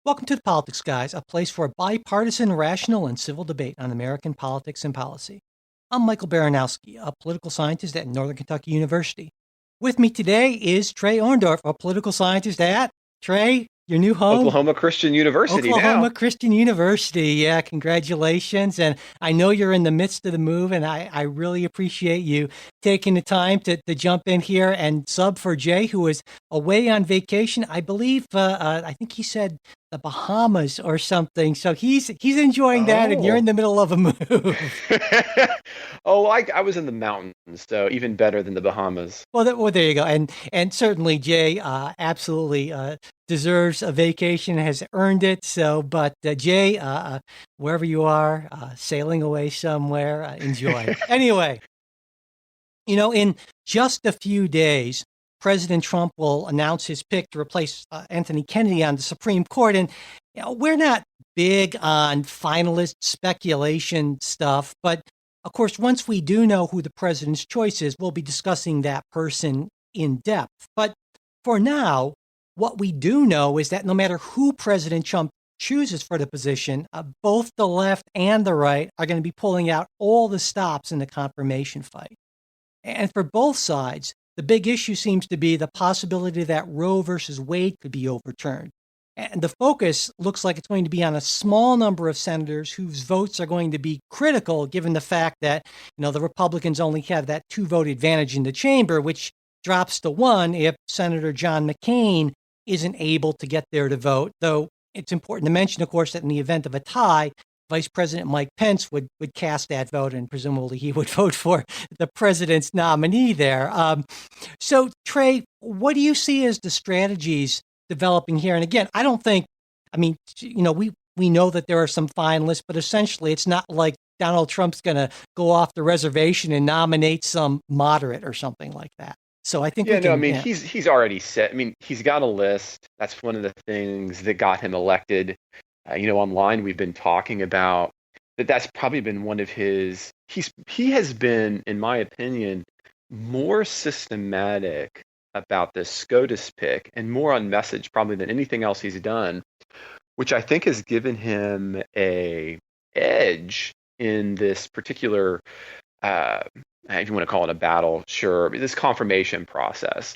Welcome to the Politics Guys, a place for bipartisan, rational, and civil debate on American politics and policy. I'm Michael Baranowski, a political scientist at Northern Kentucky University. With me today is Trey Orndorff, a political scientist at Trey, your new home. Oklahoma Christian University Oklahoma now. Christian University. Yeah, congratulations. And I know you're in the midst of the move, and I really appreciate you taking the time to jump in here and sub for Jay, who is away on vacation. I believe, I think he said the Bahamas or something. So he's enjoying that, and you're in Oh. the middle of a move. I was in the mountains, so even better than the Bahamas. Well, there you go. And certainly Jay absolutely deserves a vacation, has earned it. So, but Jay, wherever you are, sailing away somewhere, enjoy. Anyway, in just a few days, President Trump will announce his pick to replace Anthony Kennedy on the Supreme Court. And we're not big on finalist speculation stuff, but of course, once we do know who the president's choice is, we'll be discussing that person in depth. But for now, what we do know is that no matter who President Trump chooses for the position, both the left and the right are going to be pulling out all the stops in the confirmation fight. And for both sides, the big issue seems to be the possibility that Roe versus Wade could be overturned. And the focus looks like it's going to be on a small number of senators whose votes are going to be critical, given the fact that, the Republicans only have that 2-vote advantage in the chamber, which drops to 1 if Senator John McCain isn't able to get there to vote. Though it's important to mention, of course, that in the event of a tie, Vice President Mike Pence would cast that vote, and presumably he would vote for the president's nominee there. So, Trey, what do you see as the strategies developing here? And again, we know that there are some finalists, but essentially it's not like Donald Trump's going to go off the reservation and nominate some moderate or something like that. So I think he's already set. He's got a list. That's one of the things that got him elected. Online we've been talking about that's probably been one of his. He has been, in my opinion, more systematic about this SCOTUS pick and more on message probably than anything else he's done, which I think has given him a edge in this particular, if you want to call it a battle, sure, this confirmation process.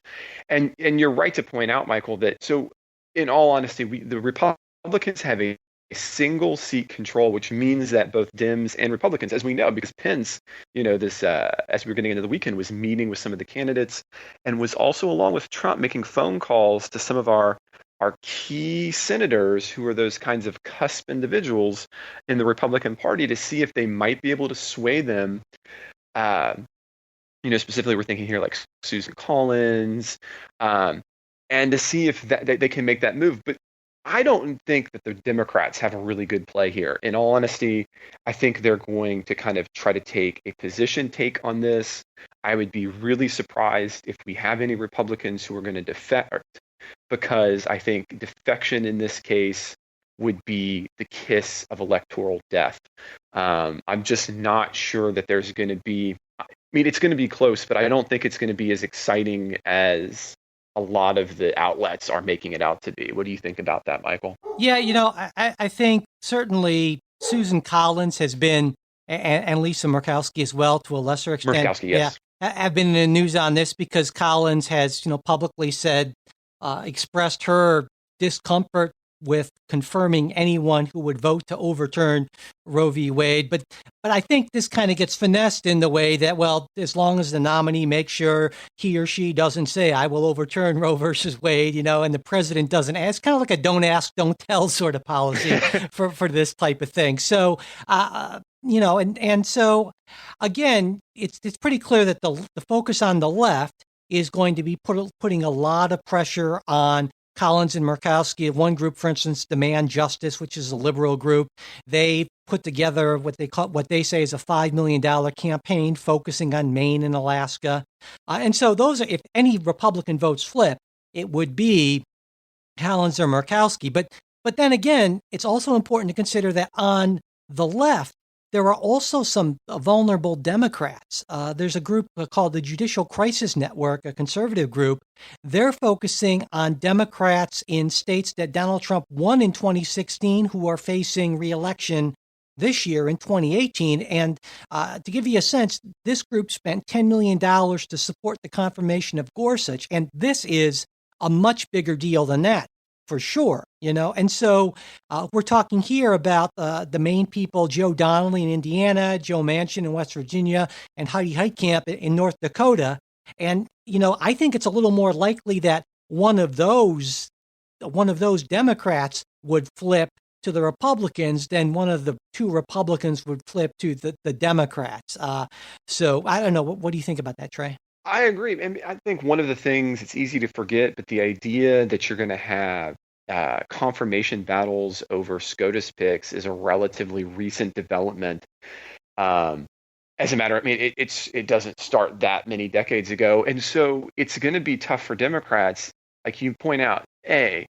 And you're right to point out, Michael, that so in all honesty, the Republicans have a single seat control, which means that both Dems and Republicans, as we know, because Pence, as we were getting into the weekend, was meeting with some of the candidates and was also, along with Trump, making phone calls to some of our key senators who are those kinds of cusp individuals in the Republican Party to see if they might be able to sway them. Specifically, we're thinking here like Susan Collins, and to see if they can make that move. But I don't think that the Democrats have a really good play here. In all honesty, I think they're going to kind of try to take a position take on this. I would be really surprised if we have any Republicans who are going to defect, because I think defection in this case would be the kiss of electoral death. I'm just not sure that there's going to be, it's going to be close, but I don't think it's going to be as exciting as a lot of the outlets are making it out to be. What do you think about that, Michael? Yeah, I think certainly Susan Collins has been, and Lisa Murkowski as well, to a lesser extent. Murkowski, yes. Yeah, have been in the news on this because Collins has, publicly said, expressed her discomfort with confirming anyone who would vote to overturn Roe v. Wade. But I think this kind of gets finessed in the way that, well, as long as the nominee makes sure he or she doesn't say, I will overturn Roe versus Wade, and the president doesn't ask, kind of like a don't ask, don't tell sort of policy for this type of thing. So, and so, again, it's pretty clear that the focus on the left is going to be putting a lot of pressure on Collins and Murkowski. One group, for instance, Demand Justice, which is a liberal group, they put together what they say is a $5 million campaign focusing on Maine and Alaska. And so those are, if any Republican votes flip, it would be Collins or Murkowski. But then again, it's also important to consider that on the left, there are also some vulnerable Democrats. There's a group called the Judicial Crisis Network, a conservative group. They're focusing on Democrats in states that Donald Trump won in 2016 who are facing reelection this year in 2018. And to give you a sense, this group spent $10 million to support the confirmation of Gorsuch. And this is a much bigger deal than that, for sure, And so we're talking here about the Maine people, Joe Donnelly in Indiana, Joe Manchin in West Virginia, and Heidi Heitkamp in North Dakota. And, I think it's a little more likely that one of those Democrats would flip to the Republicans than one of the two Republicans would flip to the Democrats. So I don't know. What do you think about that, Trey? I agree. And I think one of the things, it's easy to forget, but the idea that you're going to have confirmation battles over SCOTUS picks is a relatively recent development. As a matter, it doesn't start that many decades ago. And so it's going to be tough for Democrats, like you point out. The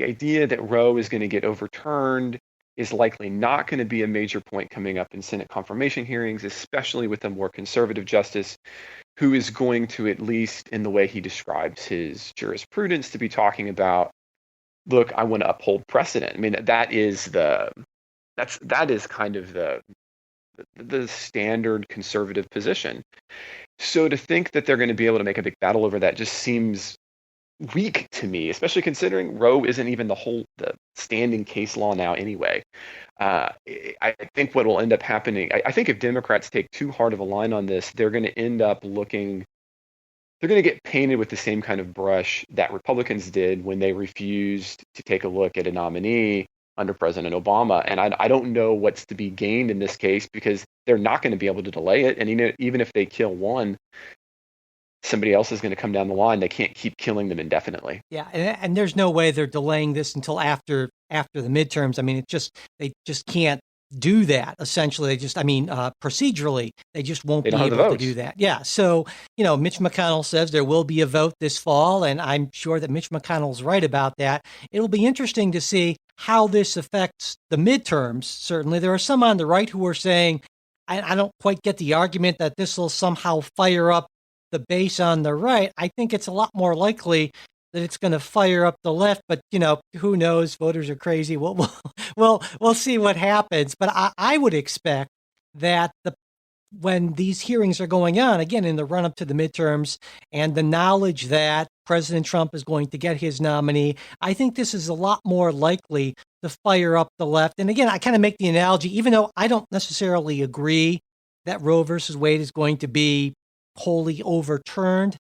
idea that Roe is going to get overturned is likely not going to be a major point coming up in Senate confirmation hearings, especially with a more conservative justice who is going to, at least in the way he describes his jurisprudence, to be talking about, look, I want to uphold precedent. That is kind of the standard conservative position. So to think that they're going to be able to make a big battle over that just seems weak to me, especially considering Roe isn't even the standing case law now anyway. I think what will end up happening, I think if Democrats take too hard of a line on this, they're going to end up they're going to get painted with the same kind of brush that Republicans did when they refused to take a look at a nominee under President Obama. And I don't know what's to be gained in this case, because they're not going to be able to delay it. And even if they kill one, somebody else is going to come down the line. They can't keep killing them indefinitely. Yeah, and there's no way they're delaying this until after the midterms. They just can't do that. Essentially, procedurally, they just won't be able to do that. Yeah. So, Mitch McConnell says there will be a vote this fall, and I'm sure that Mitch McConnell's right about that. It'll be interesting to see how this affects the midterms. Certainly, there are some on the right who are saying, I don't quite get the argument that this will somehow fire up the base on the right. I think it's a lot more likely that it's going to fire up the left, but who knows? Voters are crazy. We'll see what happens. But I would expect that when these hearings are going on, again, in the run up to the midterms, and the knowledge that President Trump is going to get his nominee, I think this is a lot more likely to fire up the left. And again, I kind of make the analogy, even though I don't necessarily agree that Roe versus Wade is going to be wholly overturned.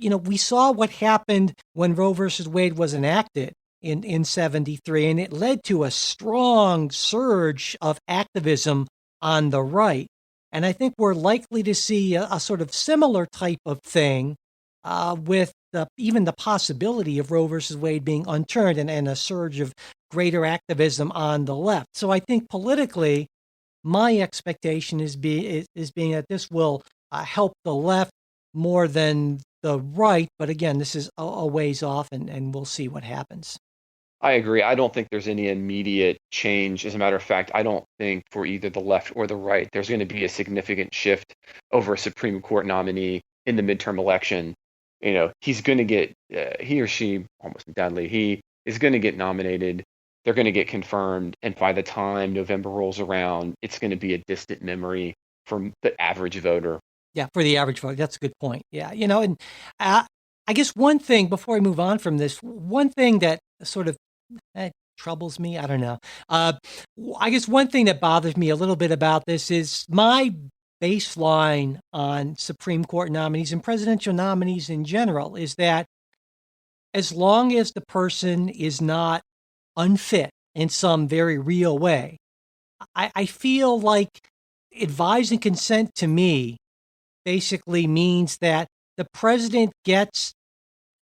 We saw what happened when Roe versus Wade was enacted in 73, and it led to a strong surge of activism on the right. And I think we're likely to see a sort of similar type of thing with even the possibility of Roe versus Wade being unturned and a surge of greater activism on the left. So I think politically, my expectation is being that this will help the left more than the right. But again, this is a ways off, and we'll see what happens. I agree. I don't think there's any immediate change. As a matter of fact, I don't think for either the left or the right, there's going to be a significant shift over a Supreme Court nominee in the midterm election. He's going to get, he or she, almost undoubtedly, he is going to get nominated. They're going to get confirmed. And by the time November rolls around, it's going to be a distant memory for the average voter. Yeah, for the average voter. That's a good point. Yeah, and I guess one thing, before I move on from this, one thing that sort of troubles me, I don't know. I guess one thing that bothers me a little bit about this is my baseline on Supreme Court nominees and presidential nominees in general is that as long as the person is not unfit in some very real way, I feel like advise and consent to me basically means that the president gets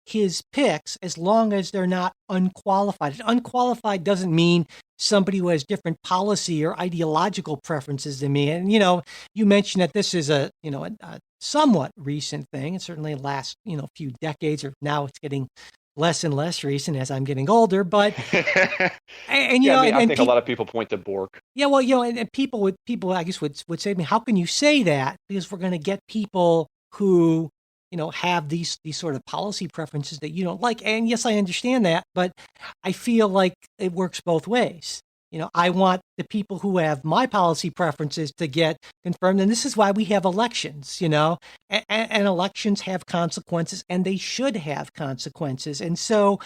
his picks as long as they're not unqualified. Unqualified doesn't mean somebody who has different policy or ideological preferences than me. And, you mentioned that this is a somewhat recent thing. It's certainly the last, few decades, or now it's getting less and less recent as I'm getting older. But and you Yeah, I know, mean, I and think a people, lot of people point to Bork. yeah, well, and people, I guess would say to me, how can you say that? Because we're going to get people who have these sort of policy preferences that you don't like. And yes, I understand that, but I feel like it works both ways. I want the people who have my policy preferences to get confirmed, and this is why we have elections. And elections have consequences, and they should have consequences. And so,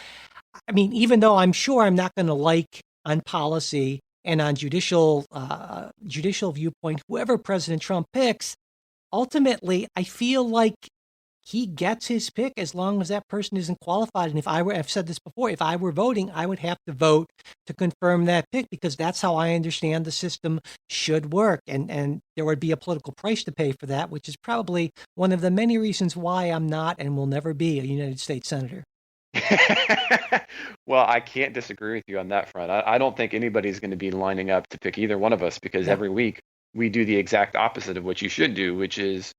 I mean, even though I'm sure I'm not going to like on policy and on judicial viewpoint whoever President Trump picks, ultimately I feel like he gets his pick as long as that person isn't qualified. And I've said this before, if I were voting, I would have to vote to confirm that pick because that's how I understand the system should work. And there would be a political price to pay for that, which is probably one of the many reasons why I'm not and will never be a United States Senator. Well, I can't disagree with you on that front. I don't think anybody's going to be lining up to pick either one of us because No. every week we do the exact opposite of what you should do, which is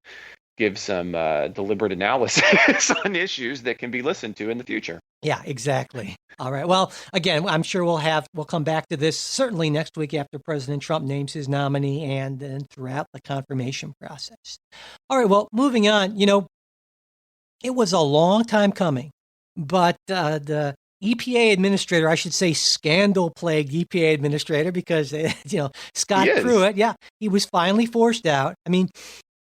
give some deliberate analysis on issues that can be listened to in the future. Yeah, exactly. All right. Well, again, I'm sure we'll come back to this certainly next week after President Trump names his nominee and then throughout the confirmation process. All right. Well, moving on, it was a long time coming, but the EPA administrator, I should say scandal-plagued EPA administrator, because, Scott He is. Pruitt, yeah, he was finally forced out. I mean,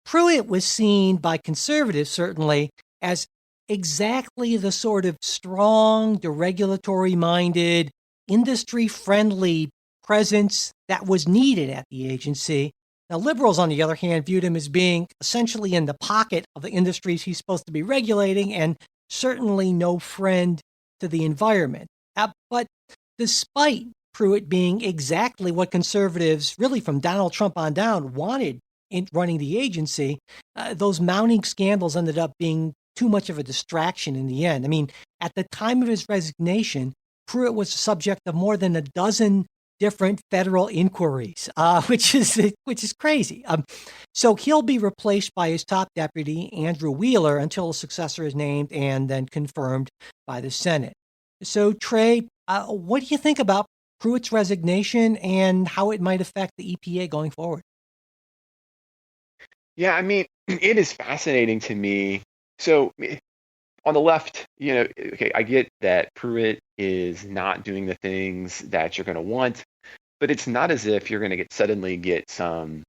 Pruitt was seen by conservatives, certainly, as exactly the sort of strong, deregulatory-minded, industry-friendly presence that was needed at the agency. Now, liberals, on the other hand, viewed him as being essentially in the pocket of the industries he's supposed to be regulating and certainly no friend to the environment. But despite Pruitt being exactly what conservatives, really from Donald Trump on down, wanted in running the agency, those mounting scandals ended up being too much of a distraction in the end. I mean, at the time of his resignation, Pruitt was the subject of more than a dozen different federal inquiries, which is crazy. So he'll be replaced by his top deputy, Andrew Wheeler, until a successor is named and then confirmed by the Senate. So, Trey, what do you think about Pruitt's resignation and how it might affect the EPA going forward? Yeah, I mean, it is fascinating to me. So on the left, okay, I get that Pruitt is not doing the things that you're going to want, but it's not as if you're going to suddenly get some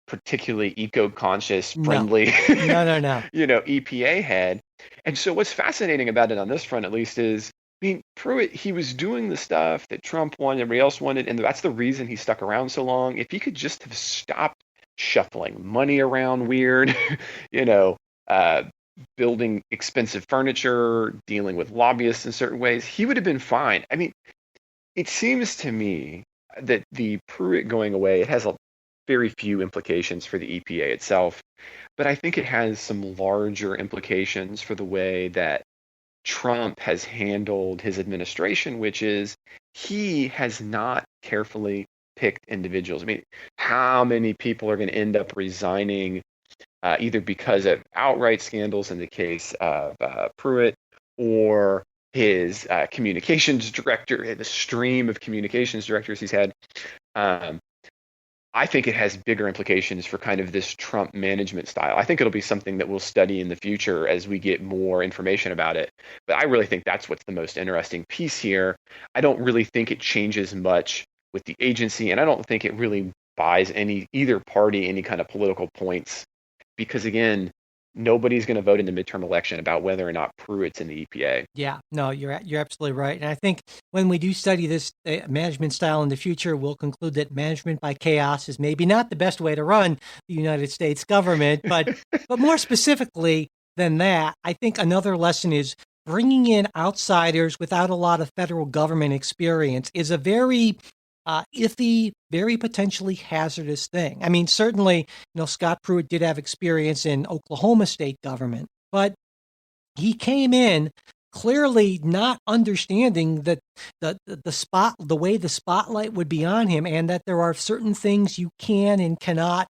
particularly eco-conscious, No, friendly, no. EPA head. And so what's fascinating about it on this front, at least, is I mean, Pruitt, he was doing the stuff that Trump wanted, everybody else wanted, and that's the reason he stuck around so long. If he could just have stopped shuffling money around weird, you know, uh, building expensive furniture, dealing with lobbyists in certain ways, he would have been fine. I mean, it seems to me that the Pruitt going away, it has a very few implications for the EPA itself, but I think it has some larger implications for the way that Trump has handled his administration, which is he has not carefully picked individuals. I mean, how many people are going to end up resigning either because of outright scandals in the case of Pruitt or his communications director, the stream of communications directors he's had. Um, I think it has bigger implications for kind of this Trump management style. I think it'll be something that we'll study in the future as we get more information about it. But I really think that's what's the most interesting piece here. I don't really think it changes much with the agency, and I don't think it really buys either party any kind of political points because again, nobody's going to vote in the midterm election about whether or not Pruitt's in the EPA. Yeah, no, you're absolutely right. And I think when we do study this management style in the future, we'll conclude that management by chaos is maybe not the best way to run the United States government. But more specifically than that, I think another lesson is bringing in outsiders without a lot of federal government experience is a very iffy, very potentially hazardous thing. I mean, certainly, Scott Pruitt did have experience in Oklahoma state government, but he came in clearly not understanding that the way the spotlight would be on him, and that there are certain things you can and cannot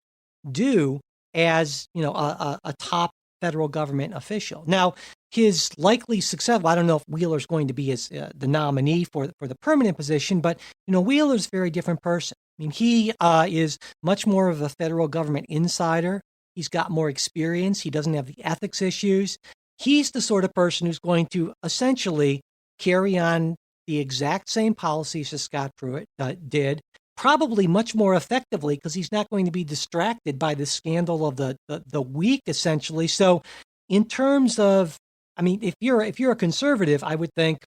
do as a top federal government official. Now, his likely success, well, I don't know if Wheeler's going to be the nominee for the permanent position, but Wheeler's a very different person. I mean, he is much more of a federal government insider. He's got more experience. He doesn't have the ethics issues. He's the sort of person who's going to essentially carry on the exact same policies as Scott Pruitt did, probably much more effectively because he's not going to be distracted by the scandal of the week, essentially. So in terms of, I mean, if you're a conservative, I would think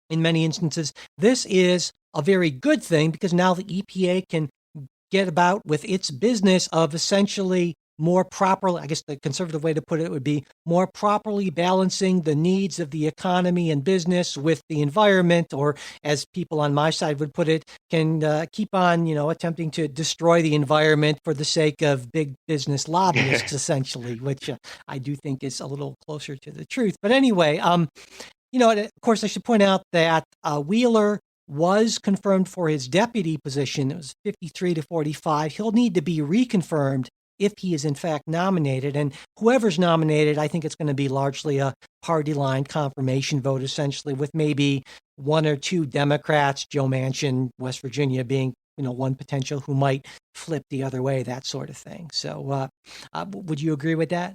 in many instances, this is a very good thing because now the EPA can get about with its business of essentially more properly, I guess the conservative way to put it would be more properly balancing the needs of the economy and business with the environment, or as people on my side would put it, can keep on, attempting to destroy the environment for the sake of big business lobbyists, essentially, which I do think is a little closer to the truth. But anyway, of course, I should point out that Wheeler was confirmed for his deputy position. It was 53 to 45. He'll need to be reconfirmed if he is in fact nominated. And whoever's nominated, I think it's going to be largely a party line confirmation vote, essentially, with maybe one or two Democrats, Joe Manchin, West Virginia, being one potential who might flip the other way, that sort of thing. So would you agree with that?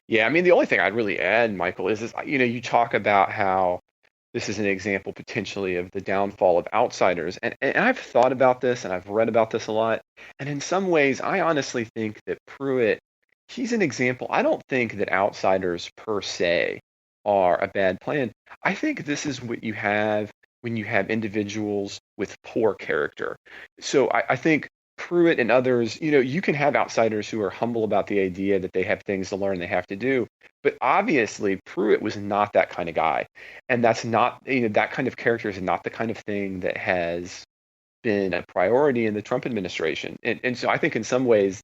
Yeah, I mean, the only thing I'd really add, Michael, is you talk about how this is an example potentially of the downfall of outsiders. And I've thought about this and I've read about this a lot. And in some ways, I honestly think that Pruitt, he's an example. I don't think that outsiders per se are a bad plan. I think this is what you have when you have individuals with poor character. So I think Pruitt and others, you can have outsiders who are humble about the idea that they have things to learn, they have to do. But obviously, Pruitt was not that kind of guy. And that's not, that kind of character is not the kind of thing that has been a priority in the Trump administration. And so I think in some ways,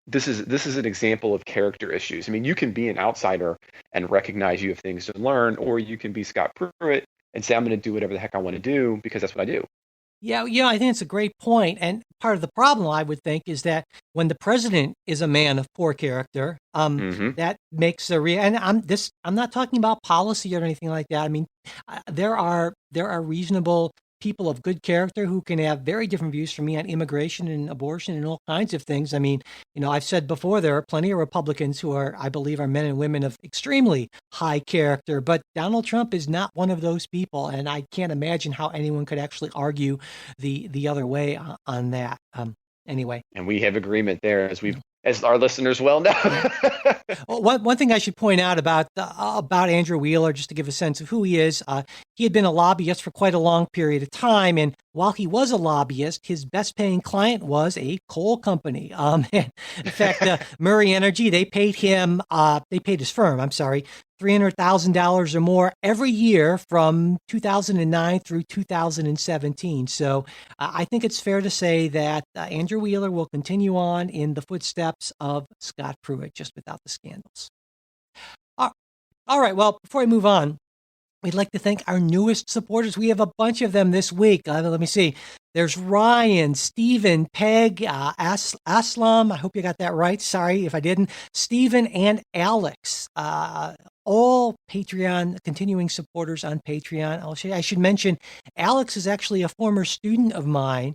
this is an example of character issues. I mean, you can be an outsider and recognize you have things to learn, or you can be Scott Pruitt and say, I'm going to do whatever the heck I want to do because that's what I do. Yeah, I think it's a great point. And part of the problem, I would think, is that when the president is a man of poor character, that makes and I'm not talking about policy or anything like that. I mean, there are reasonable people of good character who can have very different views from me on immigration and abortion and all kinds of things. I mean, I've said before, there are plenty of Republicans who I believe are men and women of extremely high character, but Donald Trump is not one of those people. And I can't imagine how anyone could actually argue the other way on that. Anyway. And we have agreement there, as our listeners well know. Well, one thing I should point out about Andrew Wheeler, just to give a sense of who he is, he had been a lobbyist for quite a long period of time, and while he was a lobbyist, his best-paying client was a coal company. In fact, Murray Energy, they paid his firm, $300,000 or more every year from 2009 through 2017. So I think it's fair to say that Andrew Wheeler will continue on in the footsteps of Scott Pruitt, just without the scandals. All right. Well, before I move on, we'd like to thank our newest supporters. We have a bunch of them this week. Let me see. There's Ryan, Stephen, Peg, Aslam. I hope you got that right. Sorry if I didn't. Stephen and Alex, all Patreon, continuing supporters on Patreon. I should mention, Alex is actually a former student of mine.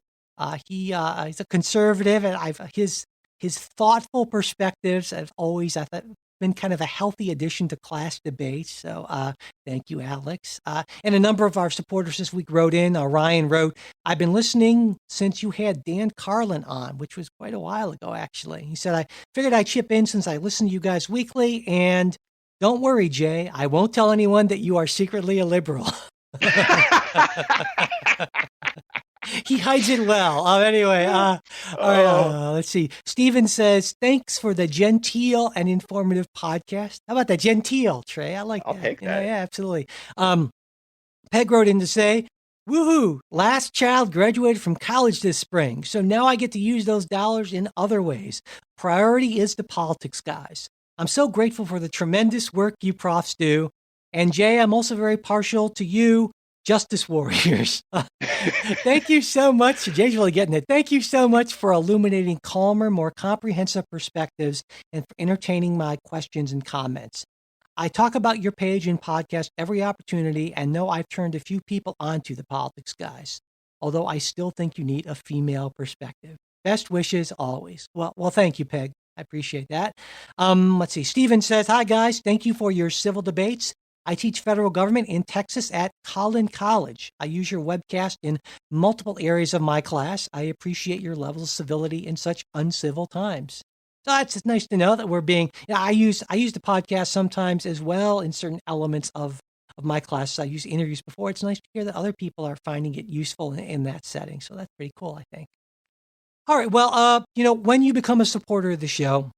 He's a conservative, and his thoughtful perspectives have always, I thought, been kind of a healthy addition to class debates. So thank you, Alex. And a number of our supporters this week wrote in. Ryan wrote, I've been listening since you had Dan Carlin on, which was quite a while ago, actually. He said, I figured I'd chip in since I listen to you guys weekly. And don't worry, Jay, I won't tell anyone that you are secretly a liberal. He hides it well. Anyway, all right, let's see. Steven says, thanks for the genteel and informative podcast. How about that genteel, Trey? I like that. I'll take that. Yeah, absolutely. Peg wrote in to say, woohoo, last child graduated from college this spring, so now I get to use those dollars in other ways. Priority is the politics, guys. I'm so grateful for the tremendous work you profs do. And Jay, I'm also very partial to you Justice warriors. Thank you so much. Jay's really getting it. Thank you so much for illuminating calmer, more comprehensive perspectives and for entertaining my questions and comments. I talk about your page and podcast every opportunity and know I've turned a few people onto the politics guys, although I still think you need a female perspective. Best wishes always. Well, thank you, Peg. I appreciate that. Let's see. Steven says, hi, guys. Thank you for your civil debates. I teach federal government in Texas at Collin College. I use your webcast in multiple areas of my class. I appreciate your level of civility in such uncivil times. So it's nice to know that we're being. I use the podcast sometimes as well in certain elements of my classes. I use interviews before. It's nice to hear that other people are finding it useful in that setting. So that's pretty cool, I think. All right. Well, when you become a supporter of the show,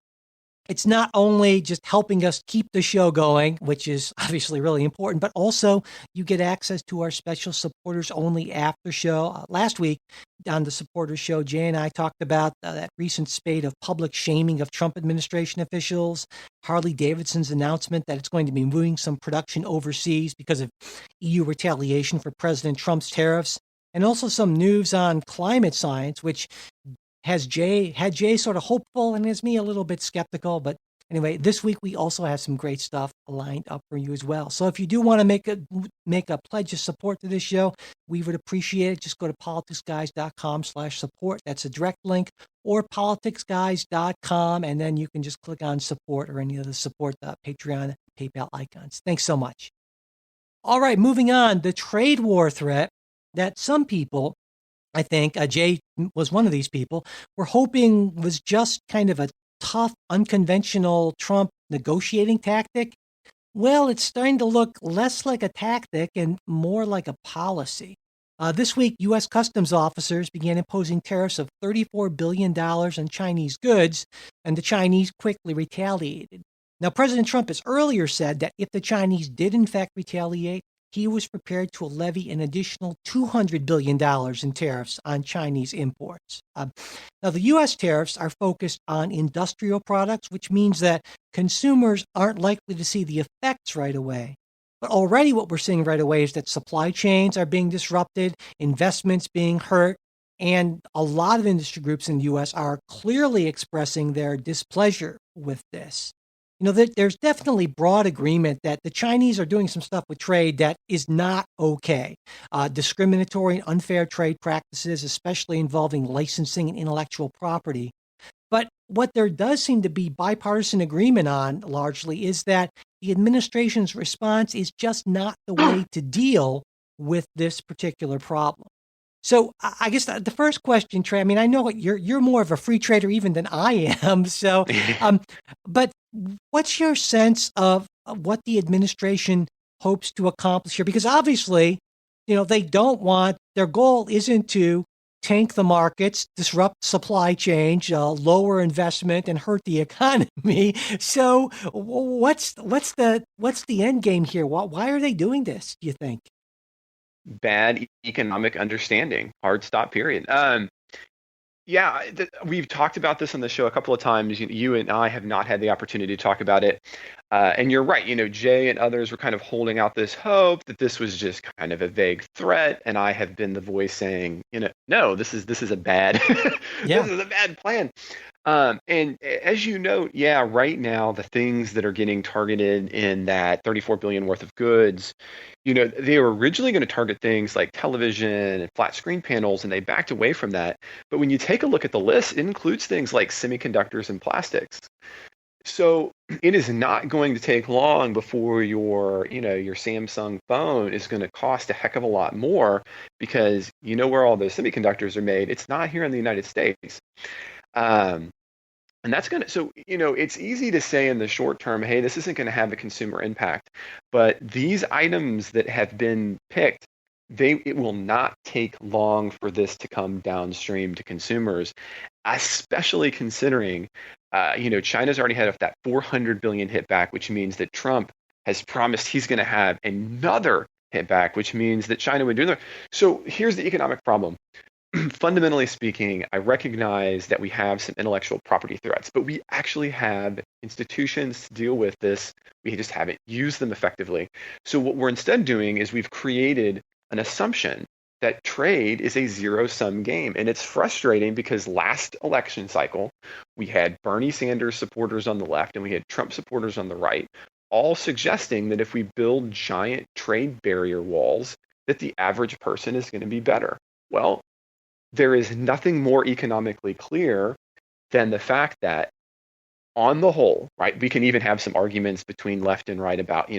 it's not only just helping us keep the show going, which is obviously really important, but also you get access to our special supporters only after show. Last week on the supporters show, Jay and I talked about that recent spate of public shaming of Trump administration officials, Harley Davidson's announcement that it's going to be moving some production overseas because of EU retaliation for President Trump's tariffs, and also some news on climate science, which had Jay sort of hopeful and has me a little bit skeptical. But anyway, this week we also have some great stuff lined up for you as well. So if you do want to make a pledge of support to this show, we would appreciate it. Just go to politicsguys.com/support. That's a direct link, or politicsguys.com, and then you can just click on support or any of the support Patreon, PayPal icons. Thanks so much. All right, moving on. The trade war threat that some people, I think Jay was one of these people, were hoping was just kind of a tough, unconventional Trump negotiating tactic. Well, it's starting to look less like a tactic and more like a policy. This week, U.S. customs officers began imposing tariffs of $34 billion on Chinese goods, and the Chinese quickly retaliated. Now, President Trump has earlier said that if the Chinese did in fact retaliate, he was prepared to levy an additional $200 billion in tariffs on Chinese imports. Now, the U.S. tariffs are focused on industrial products, which means that consumers aren't likely to see the effects right away. But already what we're seeing right away is that supply chains are being disrupted, investments being hurt, and a lot of industry groups in the U.S. are clearly expressing their displeasure with this. There's definitely broad agreement that the Chinese are doing some stuff with trade that is not okay. Discriminatory and unfair trade practices, especially involving licensing and intellectual property. But what there does seem to be bipartisan agreement on largely is that the administration's response is just not the way to deal with this particular problem. So I guess the first question, Trey, I mean, I know you're more of a free trader even than I am. So, but what's your sense of what the administration hopes to accomplish here? Because obviously, they don't want, their goal isn't to tank the markets, disrupt supply chains, lower investment, and hurt the economy. So what's the end game here? Why are they doing this, do you think? Bad economic understanding. Hard stop, period. We've talked about this on the show a couple of times. You and I have not had the opportunity to talk about it. And you're right. Jay and others were kind of holding out this hope that this was just kind of a vague threat. And I have been the voice saying, no, this is a bad, this is a bad plan. And as you note, right now, the things that are getting targeted in that 34 billion worth of goods, they were originally going to target things like television and flat screen panels, and they backed away from that. But when you take a look at the list, it includes things like semiconductors and plastics. So it is not going to take long before your Samsung phone is going to cost a heck of a lot more, because where all those semiconductors are made. It's not here in the United States. And that's it's easy to say in the short term, hey, this isn't going to have a consumer impact. But these items that have been picked, it will not take long for this to come downstream to consumers, especially considering, China's already had that 400 billion hit back, which means that Trump has promised he's going to have another hit back, which means that China would do that. So here's the economic problem. Fundamentally speaking, I recognize that we have some intellectual property threats, but we actually have institutions to deal with this. We just haven't used them effectively. So what we're instead doing is we've created an assumption that trade is a zero-sum game. And it's frustrating because last election cycle, we had Bernie Sanders supporters on the left and we had Trump supporters on the right, all suggesting that if we build giant trade barrier walls, that the average person is going to be better. Well, there is nothing more economically clear than the fact that on the whole, right, we can even have some arguments between left and right about,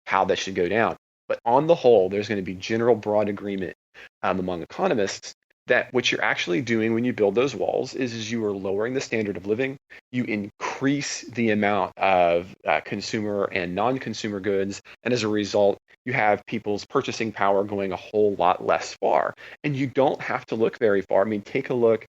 how that should go down. But on the whole, there's going to be general broad agreement among economists that what you're actually doing when you build those walls is you are lowering the standard of living. You increase the amount of consumer and non-consumer goods. And as a result, you have people's purchasing power going a whole lot less far. And you don't have to look very far. I mean, take a look.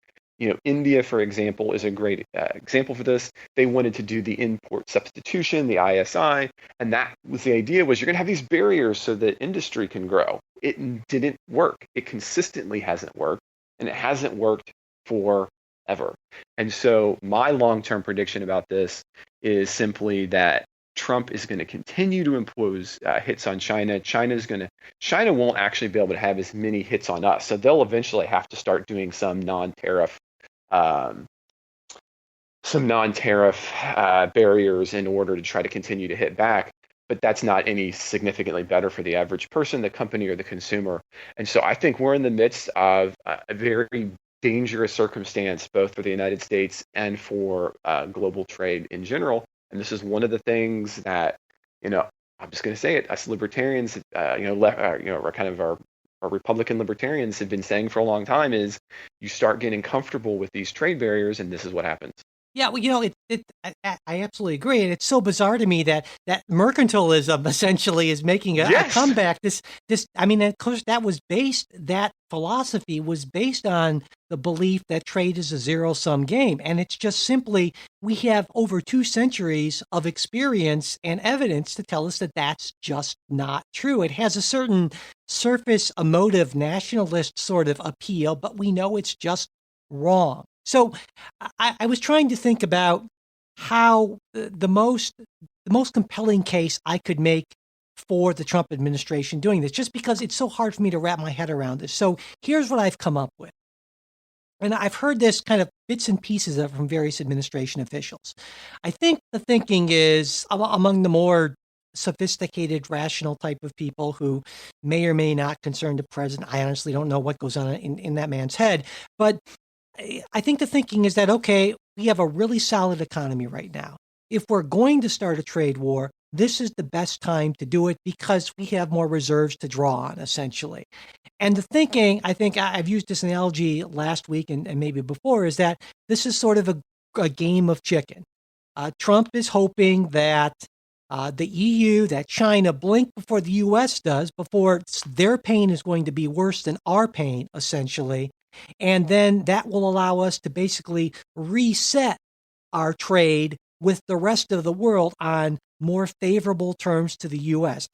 India, for example, is a great example for this. They wanted to do the import substitution, the ISI, and that was the idea was you're going to have these barriers so that industry can grow. It didn't work. It consistently hasn't worked, and it hasn't worked forever. And so my long-term prediction about this is simply that Trump is going to continue to impose hits on China. China won't actually be able to have as many hits on us. So they'll eventually have to start doing um, some non-tariff barriers in order to try to continue to hit back. But that's not any significantly better for the average person, the company, or the consumer. And so I think we're in the midst of a very dangerous circumstance, both for the United States and for global trade in general. And this is one of the things that, I'm just going to say it, us libertarians, we're kind of our Republican libertarians have been saying for a long time is you start getting comfortable with these trade barriers, and this is what happens. Yeah, well, I absolutely agree, and it's so bizarre to me that mercantilism essentially is making a Yes. comeback. I mean, of course, that philosophy was based on the belief that trade is a zero-sum game, and it's just simply we have over 2 centuries of experience and evidence to tell us that that's just not true. It has a certain surface emotive nationalist sort of appeal, but we know it's just wrong. So I was trying to think about how the most compelling case I could make for the Trump administration doing this, just because it's so hard for me to wrap my head around this. So here's what I've come up with. And I've heard this kind of bits and pieces of from various administration officials. I think the thinking is among the more sophisticated, rational type of people who may or may not concern the president. I honestly don't know what goes on in that man's head, but I think the thinking is that, okay, we have a really solid economy right now. If we're going to start a trade war, this is the best time to do it because we have more reserves to draw on, essentially. And the thinking, I think I've used this analogy last week and maybe before, is that this is sort of a game of chicken. Trump is hoping that the EU, that China blink before the U.S. does, before their pain is going to be worse than our pain, essentially. And then that will allow us to basically reset our trade with the rest of the world on more favorable terms to the U.S.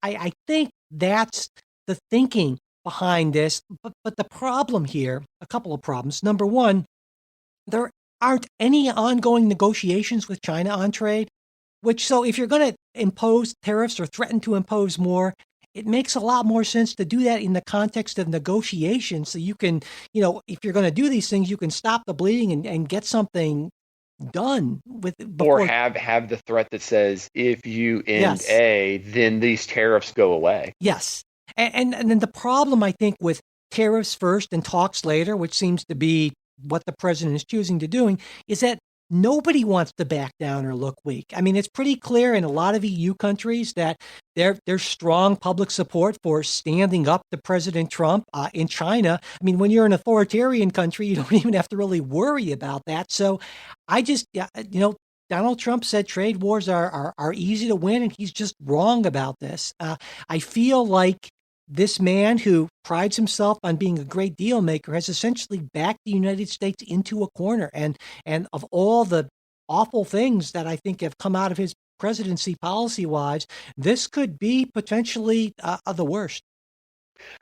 I think that's the thinking behind this. But the problem here, a couple of problems. Number one, there aren't any ongoing negotiations with China on trade, so if you're going to impose tariffs or threaten to impose more, it makes a lot more sense to do that in the context of negotiations. So you can, if you're going to do these things, you can stop the bleeding and get something done with before. Or have the threat that says if you end Yes. A, then these tariffs go away. Yes. And then the problem, I think, with tariffs first and talks later, which seems to be what the president is choosing to doing, is that nobody wants to back down or look weak. I mean, it's pretty clear in a lot of EU countries that there's strong public support for standing up to President Trump. In China, I mean, when you're an authoritarian country, you don't even have to really worry about that. So Donald Trump said trade wars are easy to win, and he's just wrong about this. I feel like this man who prides himself on being a great deal maker has essentially backed the United States into a corner. And of all the awful things that I think have come out of his presidency policy-wise, this could be potentially the worst.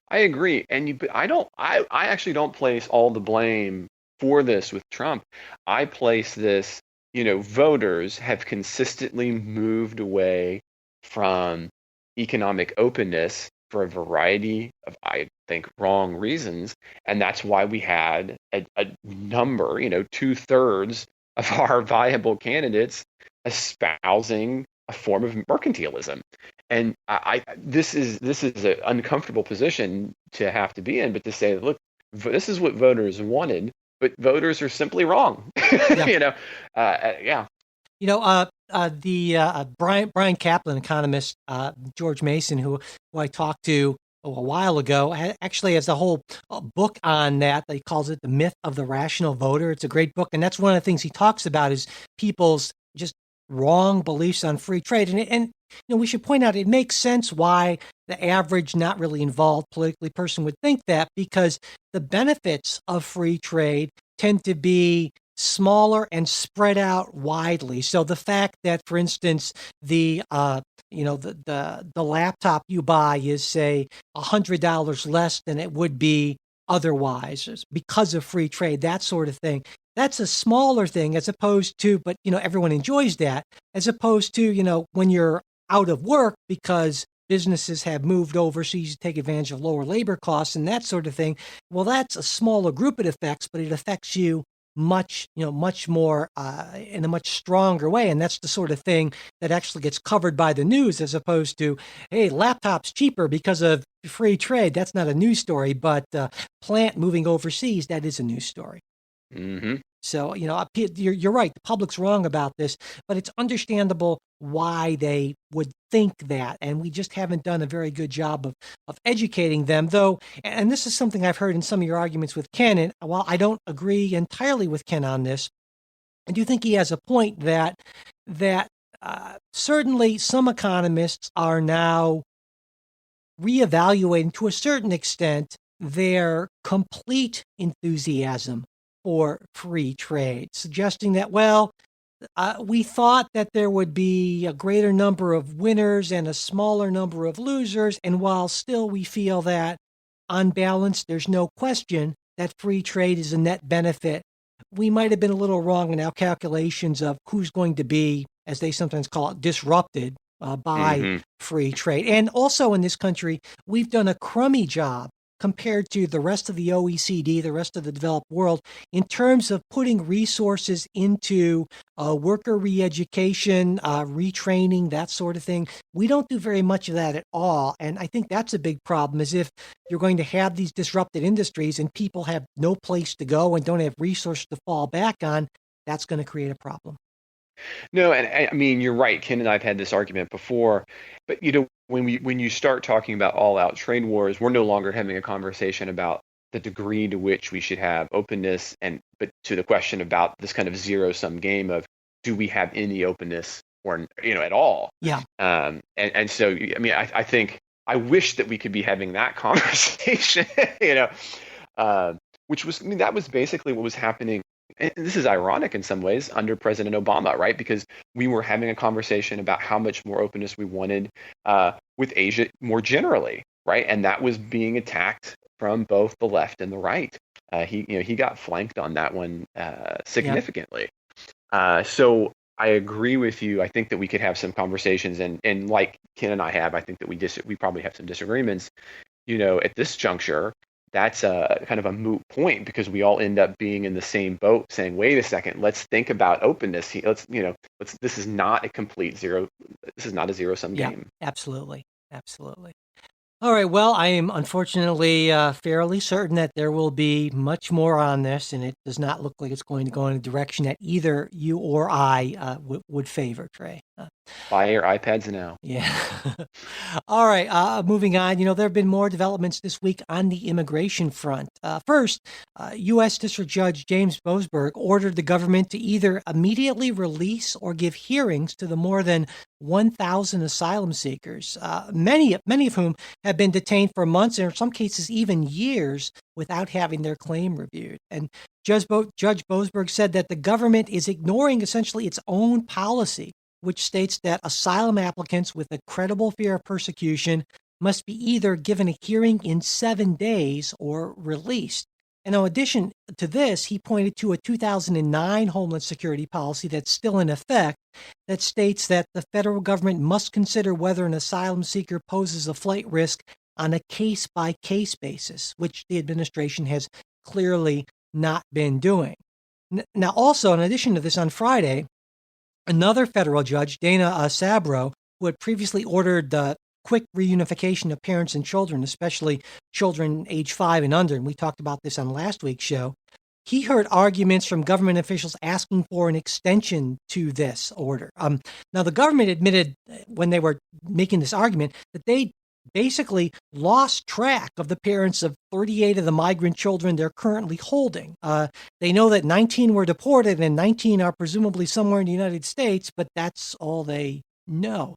I agree, but I actually don't place all the blame for this with Trump. I place this, voters have consistently moved away from economic openness for a variety of, I think, wrong reasons. And that's why we had a number, 2/3 of our viable candidates espousing a form of mercantilism. And this is an uncomfortable position to have to be in, but to say, look, this is what voters wanted, but voters are simply wrong. Yeah. Yeah. The Brian Kaplan, economist, George Mason, who I talked to a while ago, actually has a whole book on that. He calls it The Myth of the Rational Voter. It's a great book, and that's one of the things he talks about is people's just wrong beliefs on free trade. And we should point out it makes sense why the average, not really involved politically person would think that, because the benefits of free trade tend to be smaller and spread out widely. So the fact that, for instance, the laptop you buy is, say, $100 less than it would be otherwise because of free trade, that sort of thing. That's a smaller thing as opposed to, but everyone enjoys that, as opposed to, when you're out of work because businesses have moved overseas to take advantage of lower labor costs and that sort of thing. Well, that's a smaller group it affects, but it affects you much more in a much stronger way. And that's the sort of thing that actually gets covered by the news, as opposed to, hey, laptops cheaper because of free trade. That's not a news story, but plant moving overseas, that is a news story. Mm-hmm. So, you're right. The public's wrong about this, but it's understandable why they would think that. And we just haven't done a very good job of educating them, though. And this is something I've heard in some of your arguments with Ken. And while I don't agree entirely with Ken on this, I do think he has a point that certainly some economists are now reevaluating, to a certain extent, their complete enthusiasm for free trade, suggesting that, we thought that there would be a greater number of winners and a smaller number of losers. And while still we feel that, on balance, there's no question that free trade is a net benefit, we might have been a little wrong in our calculations of who's going to be, as they sometimes call it, disrupted by free trade. And also in this country, we've done a crummy job compared to the rest of the OECD, the rest of the developed world, in terms of putting resources into worker re-education, retraining, that sort of thing. We don't do very much of that at all. And I think that's a big problem, is if you're going to have these disrupted industries and people have no place to go and don't have resources to fall back on, that's going to create a problem. No, and I mean, you're right. Ken and I've had this argument before, but when you start talking about all-out trade wars, we're no longer having a conversation about the degree to which we should have openness, but to the question about this kind of zero-sum game of, do we have any openness or at all? Yeah. And so, I mean, I think I wish that we could be having that conversation, which was, I mean, that was basically what was happening. And this is ironic in some ways under President Obama, right? Because we were having a conversation about how much more openness we wanted with Asia more generally, right? And that was being attacked from both the left and the right. He got flanked on that one significantly. Yeah. So I agree with you. I think that we could have some conversations, and like Ken and I have, I think that we probably have some disagreements. At this juncture, that's a kind of a moot point, because we all end up being in the same boat, saying, wait a second, let's think about openness. This is not a complete zero. This is not a zero-sum game. Absolutely. All right. Well, I am unfortunately fairly certain that there will be much more on this, and it does not look like it's going to go in a direction that either you or I would favor, Trey. Buy your iPads now. Yeah. All right. Moving on. There have been more developments this week on the immigration front. First, U.S. District Judge James Boasberg ordered the government to either immediately release or give hearings to the more than 1,000 asylum seekers, many of whom have been detained for months, and in some cases even years, without having their claim reviewed. And Judge Boasberg said that the government is ignoring essentially its own policy, which states that asylum applicants with a credible fear of persecution must be either given a hearing in 7 days or released. And in addition to this, he pointed to a 2009 Homeland Security policy that's still in effect that states that the federal government must consider whether an asylum seeker poses a flight risk on a case-by-case basis, which the administration has clearly not been doing. Now, also, in addition to this, on Friday, another federal judge, Dana Sabro, who had previously ordered the quick reunification of parents and children, especially children age 5 and under, and we talked about this on last week's show, he heard arguments from government officials asking for an extension to this order. Now, the government admitted when they were making this argument that they basically lost track of the parents of 38 of the migrant children they're currently holding. They know that 19 were deported and 19 are presumably somewhere in the United States, but that's all they know.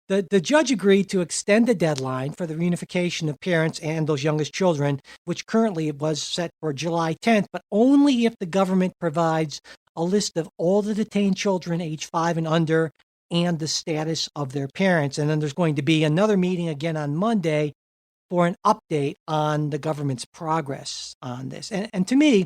The judge agreed to extend the deadline for the reunification of parents and those youngest children, which currently was set for July 10th, but only if the government provides a list of all the detained children age 5 and under and the status of their parents. And then there's going to be another meeting again on Monday for an update on the government's progress on this. And to me,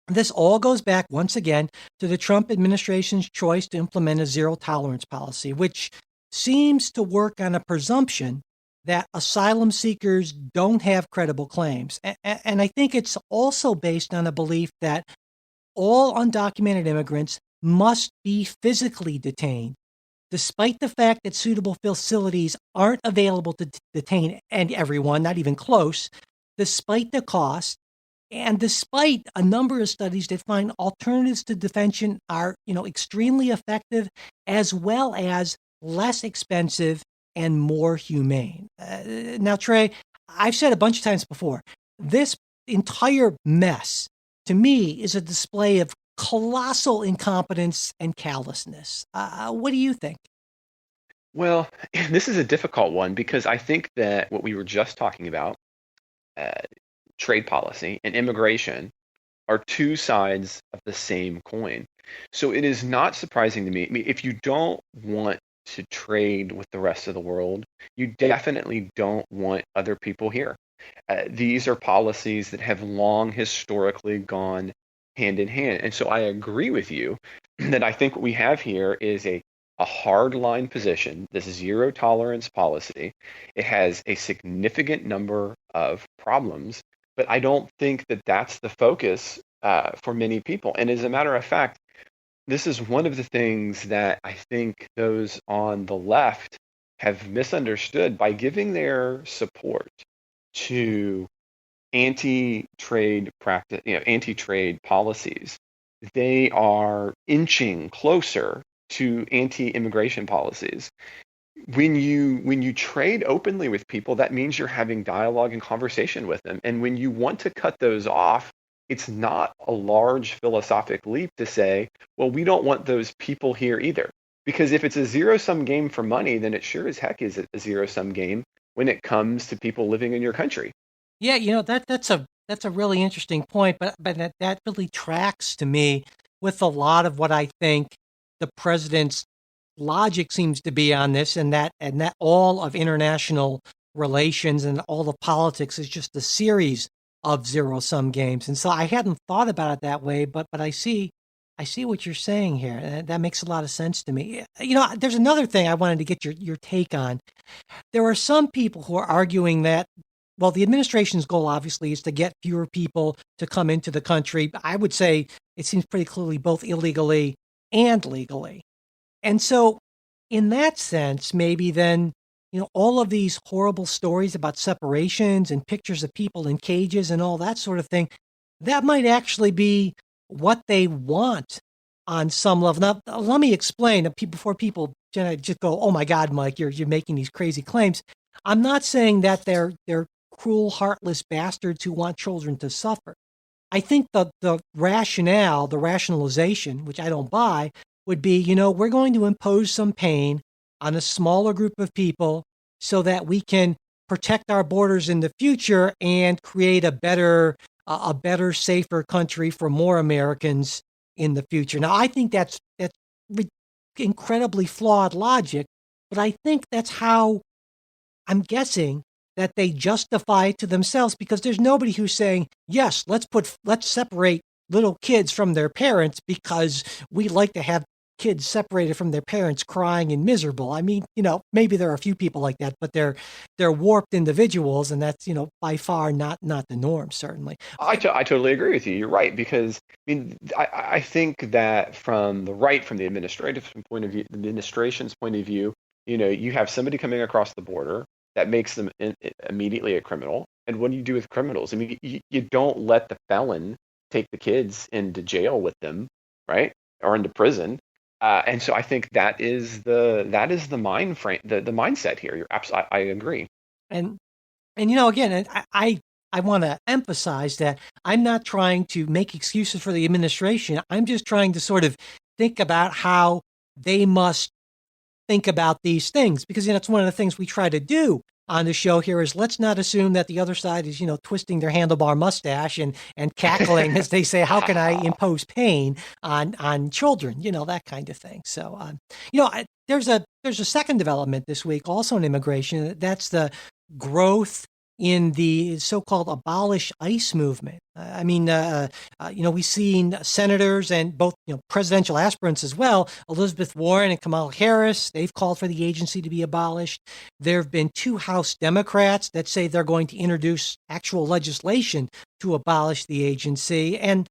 this all goes back once again to the Trump administration's choice to implement a zero-tolerance policy, which seems to work on a presumption that asylum seekers don't have credible claims. And I think it's also based on a belief that all undocumented immigrants must be physically detained, despite the fact that suitable facilities aren't available to detain everyone, not even close, despite the cost, and despite a number of studies that find alternatives to detention are, extremely effective, as well as less expensive and more humane. Now, Trey, I've said a bunch of times before, this entire mess, to me, is a display of colossal incompetence and callousness. What do you think? Well, this is a difficult one because I think that what we were just talking about, trade policy and immigration, are two sides of the same coin. So it is not surprising to me. I mean, if you don't want to trade with the rest of the world, you definitely don't want other people here. These are policies that have long historically gone hand in hand. And so I agree with you that I think what we have here is a hard line position, this zero tolerance policy. It has a significant number of problems, but I don't think that that's the focus for many people. And as a matter of fact, this is one of the things that I think those on the left have misunderstood by giving their support to anti-trade practice, anti-trade policies. They are inching closer to anti-immigration policies. When you trade openly with people, that means you're having dialogue and conversation with them. And when you want to cut those off, it's not a large philosophic leap to say, well, we don't want those people here either. Because if it's a zero-sum game for money, then it sure as heck is a zero-sum game when it comes to people living in your country. Yeah, that's a really interesting point, but that really tracks to me with a lot of what I think the president's logic seems to be on this, and that all of international relations and all of politics is just a series of zero-sum games. And so I hadn't thought about it that way, but I see what you're saying here, and that makes a lot of sense to me. There's another thing I wanted to get your take on. There are some people who are arguing that, well, the administration's goal obviously is to get fewer people to come into the country. I would say it seems pretty clearly both illegally and legally. And so in that sense, maybe then, all of these horrible stories about separations and pictures of people in cages and all that sort of thing, that might actually be what they want on some level. Now, let me explain before people just go, oh my God, Mike, you're making these crazy claims. I'm not saying that they're cruel, heartless bastards who want children to suffer. I think the rationale, the rationalization, which I don't buy, would be, we're going to impose some pain on a smaller group of people so that we can protect our borders in the future and create a better, safer country for more Americans in the future. Now, I think that's incredibly flawed logic, but I think that's how I'm guessing that they justify it to themselves, because there's nobody who's saying, yes, let's separate little kids from their parents because we like to have kids separated from their parents crying and miserable. I mean, maybe there are a few people like that, but they're warped individuals, and that's, by far not the norm, certainly. I totally agree with you. You're right, because I mean, I think that from the administrative point of view, the administration's point of view, you have somebody coming across the border that makes them immediately a criminal. And what do you do with criminals? I mean, you don't let the felon take the kids into jail with them, right? Or into prison. And so I think that is the mind frame, the mindset here. You're absolutely, I agree. And again, I want to emphasize that I'm not trying to make excuses for the administration. I'm just trying to sort of think about how they must think about these things, because it's one of the things we try to do on the show here is let's not assume that the other side is, twisting their handlebar mustache and cackling as they say, how can I impose pain on children, that kind of thing. So, there's a second development this week also in immigration. That's the growth in the so-called abolish ICE movement. I mean, we've seen senators and both, presidential aspirants as well, Elizabeth Warren and Kamala Harris, they've called for the agency to be abolished. There have been 2 House Democrats that say they're going to introduce actual legislation to abolish the agency. And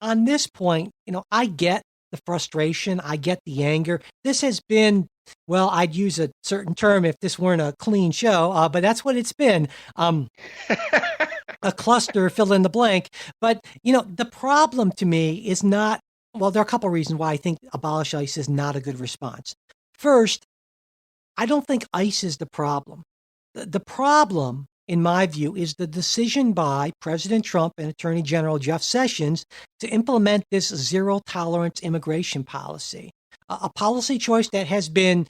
on this point, I get the frustration, I get the anger. This has been, well, I'd use a certain term if this weren't a clean show, but that's what it's been. A cluster, fill in the blank. But, the problem to me is not, well, there are a couple of reasons why I think abolish ICE is not a good response. First, I don't think ICE is the problem. The problem, in my view, is the decision by President Trump and Attorney General Jeff Sessions to implement this zero-tolerance immigration policy, a policy choice that has been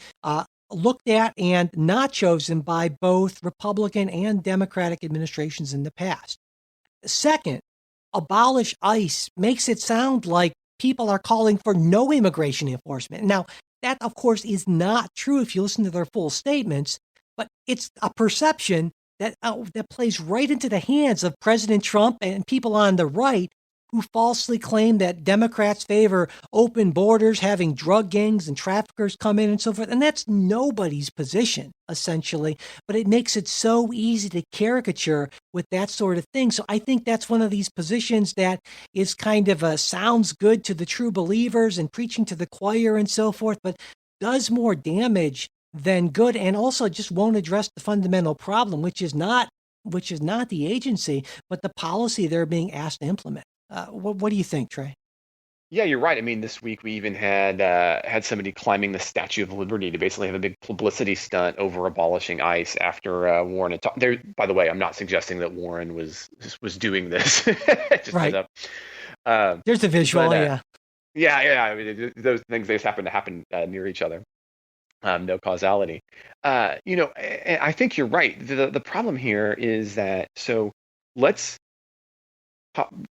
looked at and not chosen by both Republican and Democratic administrations in the past. Second, abolish ICE makes it sound like people are calling for no immigration enforcement. Now, that, of course, is not true if you listen to their full statements, but it's a perception that plays right into the hands of President Trump and people on the right who falsely claim that Democrats favor open borders, having drug gangs and traffickers come in and so forth. And that's nobody's position, essentially. But it makes it so easy to caricature with that sort of thing. So I think that's one of these positions that is kind of sounds good to the true believers and preaching to the choir and so forth, but does more damage than good, and also just won't address the fundamental problem, which is not the agency, but the policy they're being asked to implement. What do you think, Trey? Yeah, you're right. I mean, this week we even had somebody climbing the Statue of Liberty to basically have a big publicity stunt over abolishing ICE after Warren had talked. There, by the way, I'm not suggesting that Warren was doing this. Just right. There's a visual, but, yeah. I mean, those things, they just happen to happen near each other. No causality. And I think you're right. The problem here is that, so let's.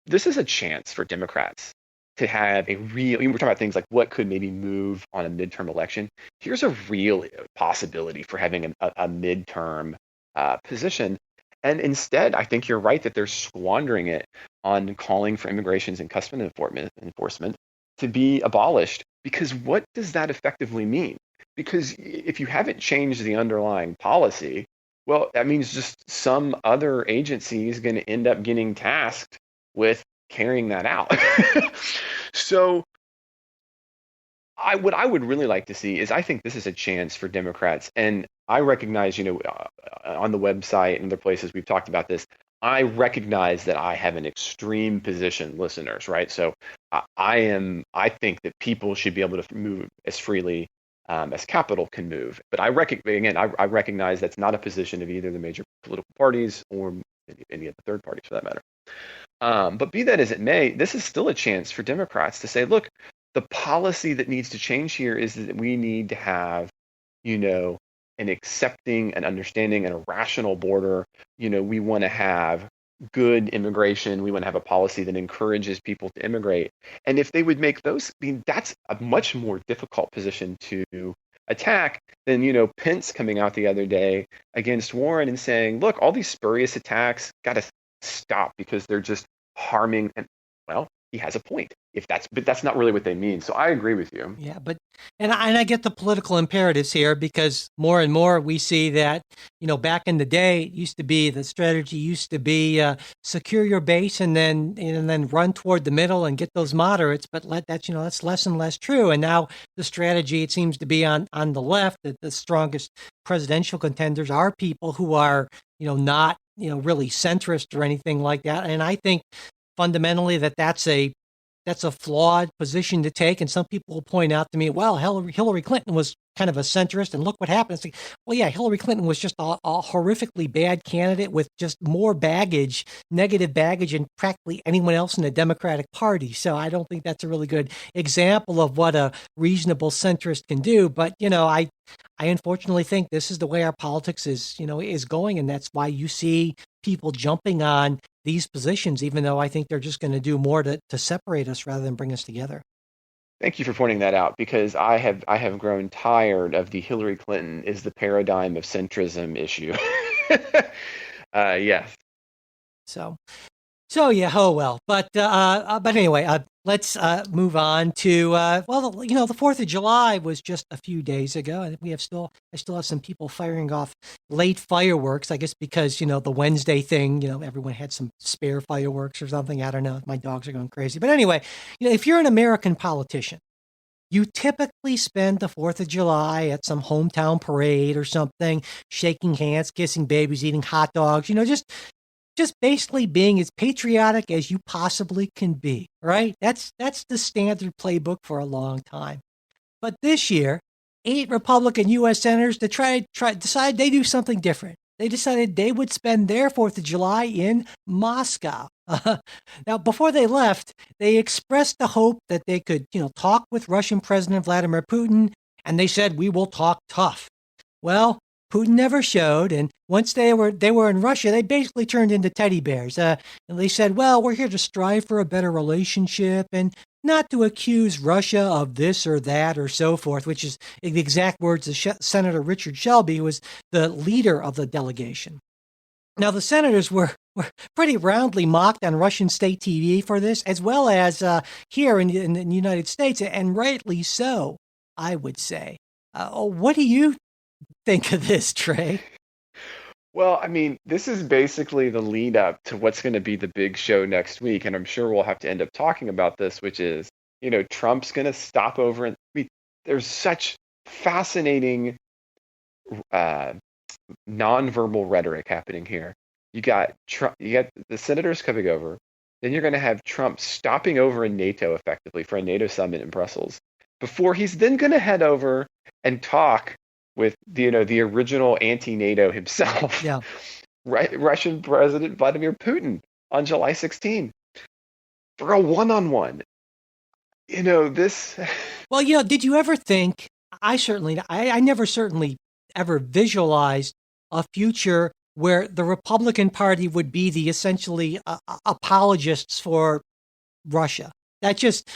This is a chance for Democrats to have a real. We're talking about things like what could maybe move on a midterm election. Here's a real possibility for having a midterm position. And instead, I think you're right that they're squandering it on calling for immigrations and customs enforcement to be abolished. Because what does that effectively mean? Because if you haven't changed the underlying policy, well, that means just some other agency is going to end up getting tasked with carrying that out. So what I would really like to see is, I think this is a chance for Democrats. And I recognize, on the website and other places we've talked about this, I recognize that I have an extreme position, listeners, right? So I think that people should be able to move as freely as capital can move. But I recognize that's not a position of either the major political parties or any of the third parties, for that matter. But be that as it may, this is still a chance for Democrats to say, look, the policy that needs to change here is that we need to have, an accepting, an understanding, and a rational border. We want to have good immigration. We want to have a policy that encourages people to immigrate. And if they would make those, that's a much more difficult position to attack than, Pence coming out the other day against Warren and saying, look, all these spurious attacks got to stop because they're just harming. And well, he has a point. but that's not really what they mean. So I agree with you. Yeah, but and I get the political imperatives here because more and more we see that, back in the day, it used to be the strategy used to be secure your base and then run toward the middle and get those moderates. But that's less and less true. And now the strategy, it seems to be on the left, that the strongest presidential contenders are people who are not really centrist or anything like that. And I think fundamentally that's a flawed position to take. And some people will point out to me, well, Hillary Clinton was kind of a centrist, and look what happened. It's like, well, yeah, Hillary Clinton was just a horrifically bad candidate with just more baggage, negative baggage, than practically anyone else in the Democratic Party. So I don't think that's a really good example of what a reasonable centrist can do. But, I unfortunately think this is the way our politics is going. And that's why you see people jumping on these positions, even though I think they're just going to do more to separate us rather than bring us together. Thank you for pointing that out, because I have grown tired of the Hillary Clinton is the paradigm of centrism issue. Yes. So yeah, oh well. But anyway, let's move on to the 4th of July was just a few days ago. I think I still have some people firing off late fireworks. I guess because the Wednesday thing, everyone had some spare fireworks or something. I don't know. My dogs are going crazy. But anyway, if you're an American politician, you typically spend the 4th of July at some hometown parade or something, shaking hands, kissing babies, eating hot dogs. Just basically being as patriotic as you possibly can be, right? That's the standard playbook for a long time. But this year, 8 Republican U.S. senators decided they do something different. They decided they would spend their 4th of July in Moscow. Now, before they left, they expressed the hope that they could, talk with Russian President Vladimir Putin, and they said, "We will talk tough." Well, Putin never showed, and once they were in Russia, they basically turned into teddy bears. And they said, "Well, we're here to strive for a better relationship and not to accuse Russia of this or that or so forth," which is the exact words of Senator Richard Shelby, who was the leader of the delegation. Now, the senators were pretty roundly mocked on Russian state TV for this, as well as here in the United States, and rightly so, I would say. What do you think of this, Trey? Well, I mean, this is basically the lead up to what's going to be the big show next week, and I'm sure we'll have to end up talking about this, which is, Trump's going to stop over, and there's such fascinating nonverbal rhetoric happening here. You got Trump, you got the senators coming over, then you're going to have Trump stopping over in NATO effectively for a NATO summit in Brussels, before he's then going to head over and talk with the original anti-NATO himself, Yeah. Russian President Vladimir Putin on July 16 for a one-on-one. This. Well, did you ever think? I never certainly ever visualized a future where the Republican Party would be the essentially apologists for Russia. That just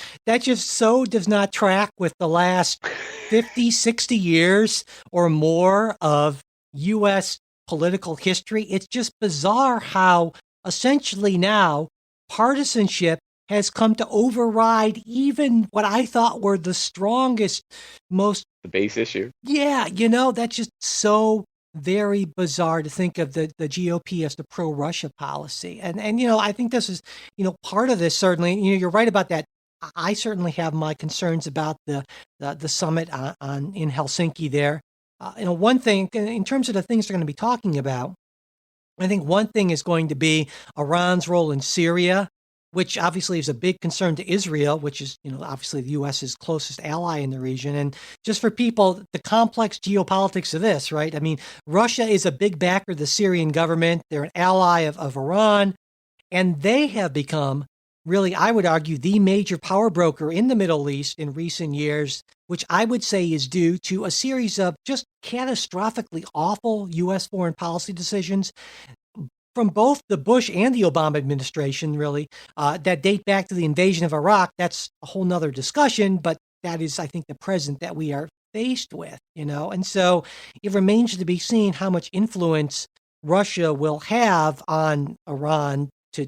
so does not track with the last 50, 60 years or more of U.S. political history. It's just bizarre how essentially now partisanship has come to override even what I thought were the strongest, most... The base issue. Yeah, that's just so very bizarre to think of the GOP as the pro-Russia policy. And I think this is, part of this, certainly. You're right about that. I certainly have my concerns about the summit in Helsinki there. One thing, in terms of the things they're going to be talking about, I think one thing is going to be Iran's role in Syria, which obviously is a big concern to Israel, which is, obviously the U.S.'s closest ally in the region. And just for people, the complex geopolitics of this, right? I mean, Russia is a big backer of the Syrian government. They're an ally of Iran, and they have become, really, I would argue, the major power broker in the Middle East in recent years, which I would say is due to a series of just catastrophically awful U.S. foreign policy decisions from both the Bush and the Obama administration, really, that date back to the invasion of Iraq. That's a whole nother discussion, but that is, I think, the present that we are faced with, And so it remains to be seen how much influence Russia will have on Iran to,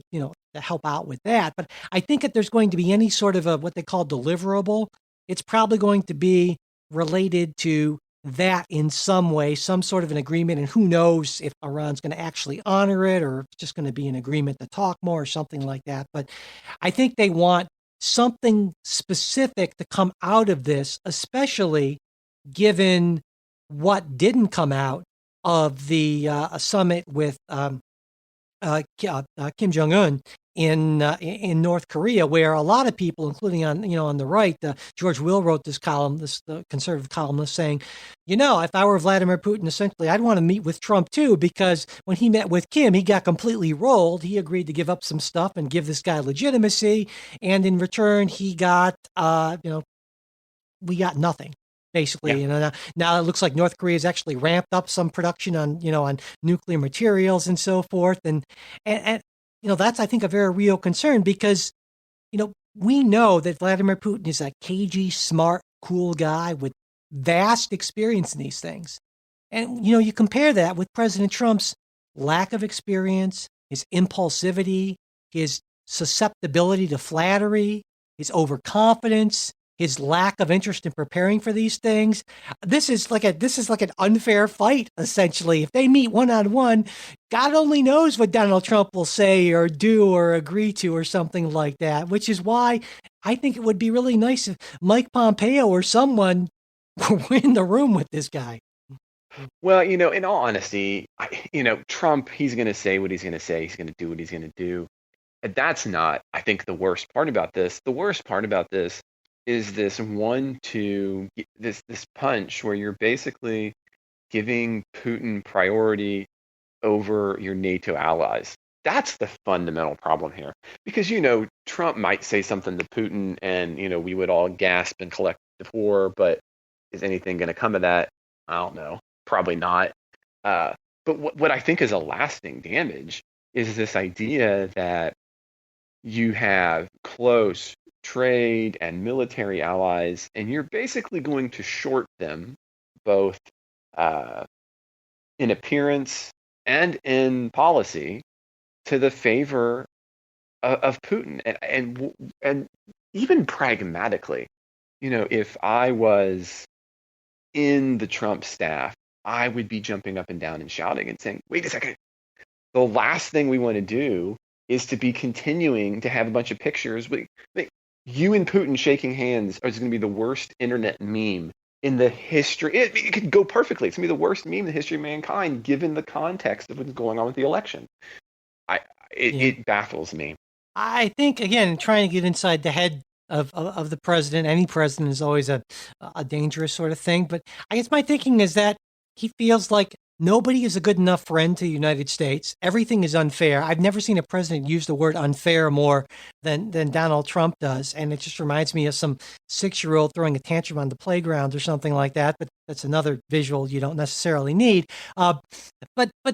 to help out with that. But I think if there's going to be any sort of a what they call deliverable, it's probably going to be related to that in some way, some sort of an agreement. And who knows if Iran's going to actually honor it or if it's just going to be an agreement to talk more or something like that. But I think they want something specific to come out of this, especially given what didn't come out of the summit with Kim Jong Un in North Korea, where a lot of people, including on the right, George Will wrote this column, the conservative columnist, saying, if I were Vladimir Putin, essentially, I'd want to meet with Trump too, because when he met with Kim, he got completely rolled. He agreed to give up some stuff and give this guy legitimacy, and in return, he got, we got nothing. Basically, now it looks like North Korea has actually ramped up some production on nuclear materials and so forth, and that's, I think, a very real concern because we know that Vladimir Putin is a cagey, smart, cool guy with vast experience in these things, and you compare that with President Trump's lack of experience, his impulsivity, his susceptibility to flattery, his overconfidence, his lack of interest in preparing for these things. This is like an unfair fight, essentially. If they meet one-on-one, God only knows what Donald Trump will say or do or agree to or something like that, which is why I think it would be really nice if Mike Pompeo or someone were in the room with this guy. Well, in all honesty, Trump, he's going to say what he's going to say. He's going to do what he's going to do. And that's not, I think, the worst part about this. The worst part about this is this this punch where you're basically giving Putin priority over your NATO allies. That's the fundamental problem here. Because, Trump might say something to Putin and, we would all gasp and collect the war, but is anything going to come of that? I don't know. Probably not. But what I think is a lasting damage is this idea that you have close trade and military allies, and you're basically going to short them both in appearance and in policy to the favor of Putin. And even pragmatically, if I was in the Trump staff, I would be jumping up and down and shouting and saying, wait a second, the last thing we want to do is to be continuing to have a bunch of pictures. You and Putin shaking hands is going to be the worst internet meme in the history. It could go perfectly. It's going to be the worst meme in the history of mankind, given the context of what's going on with the election. It baffles me. I think, again, trying to get inside the head of the president, any president, is always a dangerous sort of thing. But I guess my thinking is that he feels like nobody is a good enough friend to the United States. Everything is unfair. I've never seen a president use the word unfair more than Donald Trump does. And it just reminds me of some 6-year-old throwing a tantrum on the playground or something like that. But that's another visual you don't necessarily need. But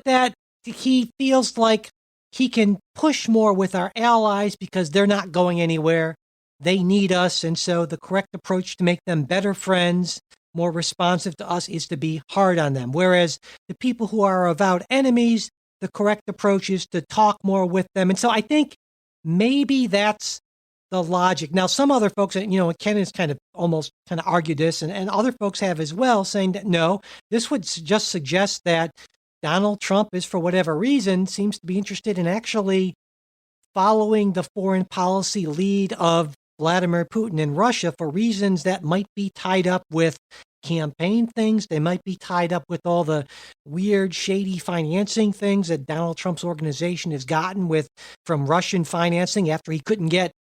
that he feels like he can push more with our allies because they're not going anywhere. They need us. And so the correct approach to make them better friends, more responsive to us, is to be hard on them. Whereas the people who are avowed enemies, the correct approach is to talk more with them. And so I think maybe that's the logic. Now, some other folks, Ken has kind of argued this, and other folks have as well, saying that no, this would just suggest that Donald Trump is, for whatever reason, seems to be interested in actually following the foreign policy lead of Vladimir Putin in Russia for reasons that might be tied up with campaign things. They might be tied up with all the weird, shady financing things that Donald Trump's organization has gotten from Russian financing after he couldn't get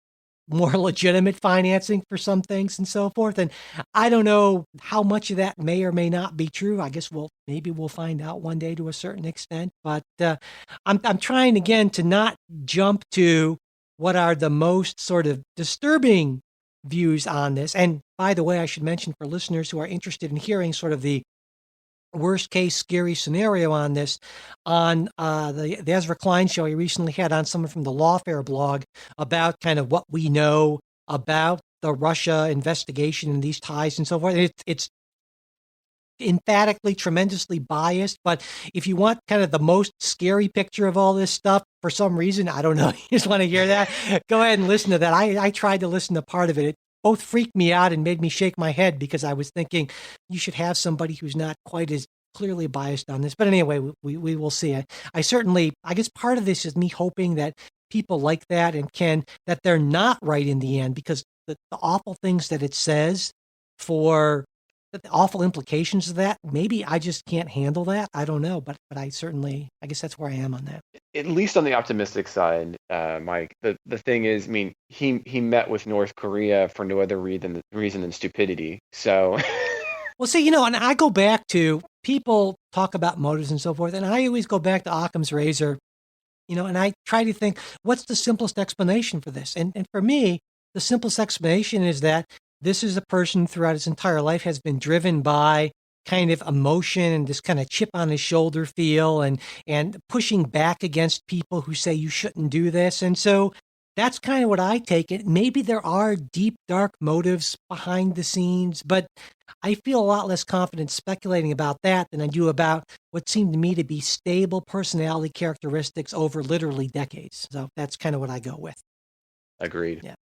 more legitimate financing for some things and so forth. And I don't know how much of that may or may not be true. I guess maybe we'll find out one day to a certain extent. But I'm trying again to not jump to what are the most sort of disturbing views on this. And by the way, I should mention for listeners who are interested in hearing sort of the worst case scary scenario on this, on the Ezra Klein show he recently had on someone from the Lawfare blog about kind of what we know about the Russia investigation and these ties and so forth. It's emphatically, tremendously biased. But if you want kind of the most scary picture of all this stuff, for some reason, I don't know, you just want to hear that, go ahead and listen to that. I tried to listen to part of it. It both freaked me out and made me shake my head because I was thinking you should have somebody who's not quite as clearly biased on this. But anyway, we will see. I certainly, I guess part of this is me hoping that people like that that they're not right in the end, because the awful things that it says, for the awful implications of that, maybe I just can't handle that. I don't know, but I certainly, I guess that's where I am on that. At least on the optimistic side, Mike, the thing is, I mean, he met with North Korea for no other reason than stupidity. So, well, see, and I go back to, people talk about motives and so forth, and I always go back to Occam's razor, and I try to think, what's the simplest explanation for this? And for me, the simplest explanation is that this is a person throughout his entire life has been driven by kind of emotion and this kind of chip on his shoulder feel, and pushing back against people who say you shouldn't do this. And so that's kind of what I take it. Maybe there are deep, dark motives behind the scenes, but I feel a lot less confident speculating about that than I do about what seemed to me to be stable personality characteristics over literally decades. So that's kind of what I go with. Agreed. Yeah.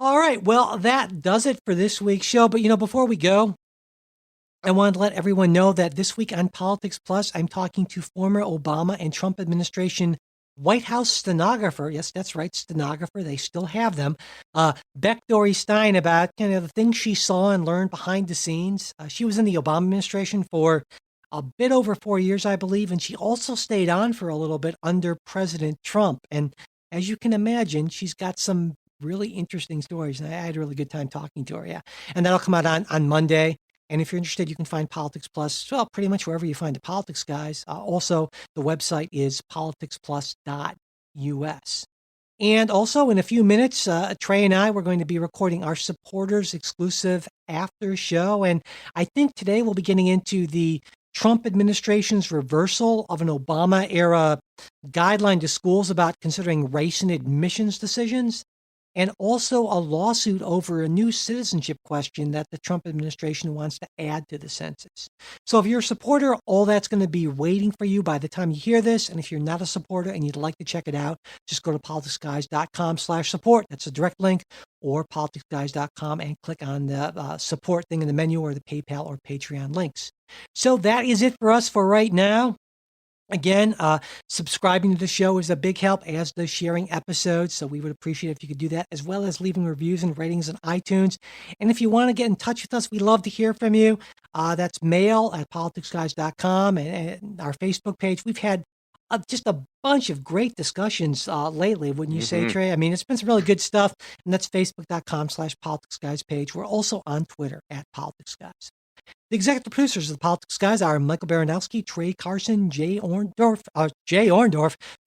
All right. Well, that does it for this week's show. But, before we go, I wanted to let everyone know that this week on Politics Plus, I'm talking to former Obama and Trump administration White House stenographer. Yes, that's right, stenographer. They still have them. Beck Dory Stein, about kind of the things she saw and learned behind the scenes. She was in the Obama administration for a bit over 4 years, I believe, and she also stayed on for a little bit under President Trump. And as you can imagine, she's got some really interesting stories, and I had a really good time talking to her. Yeah, and that'll come out on Monday. And if you're interested, you can find Politics Plus, well, pretty much wherever you find the Politics Guys. Also, the website is politicsplus.us. And also, in a few minutes, Trey and I, we're going to be recording our supporters exclusive after show. And I think today we'll be getting into the Trump administration's reversal of an Obama era guideline to schools about considering race in admissions decisions, and also a lawsuit over a new citizenship question that the Trump administration wants to add to the census. So if you're a supporter, all that's going to be waiting for you by the time you hear this. And if you're not a supporter and you'd like to check it out, just go to politicsguys.com/support. That's a direct link, or politicsguys.com and click on the support thing in the menu, or the PayPal or Patreon links. So that is it for us for right now. Again, subscribing to the show is a big help, as does sharing episodes. So we would appreciate it if you could do that, as well as leaving reviews and ratings on iTunes. And if you want to get in touch with us, we love to hear from you. That's mail@politicsguys.com, and our Facebook page. We've had just a bunch of great discussions lately, wouldn't you say, Trey? I mean, it's been some really good stuff. And that's facebook.com/politicsguys page. We're also on Twitter @politicsguys. The executive producers of the Politics Guys are Michael Baranowski, Trey Carson, Jay Orndorff.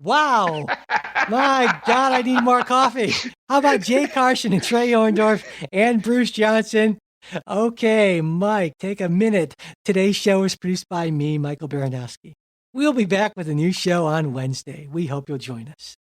Wow. My God, I need more coffee. How about Jay Carson and Trey Orndorff and Bruce Johnson? Okay, Mike, take a minute. Today's show is produced by me, Michael Baranowski. We'll be back with a new show on Wednesday. We hope you'll join us.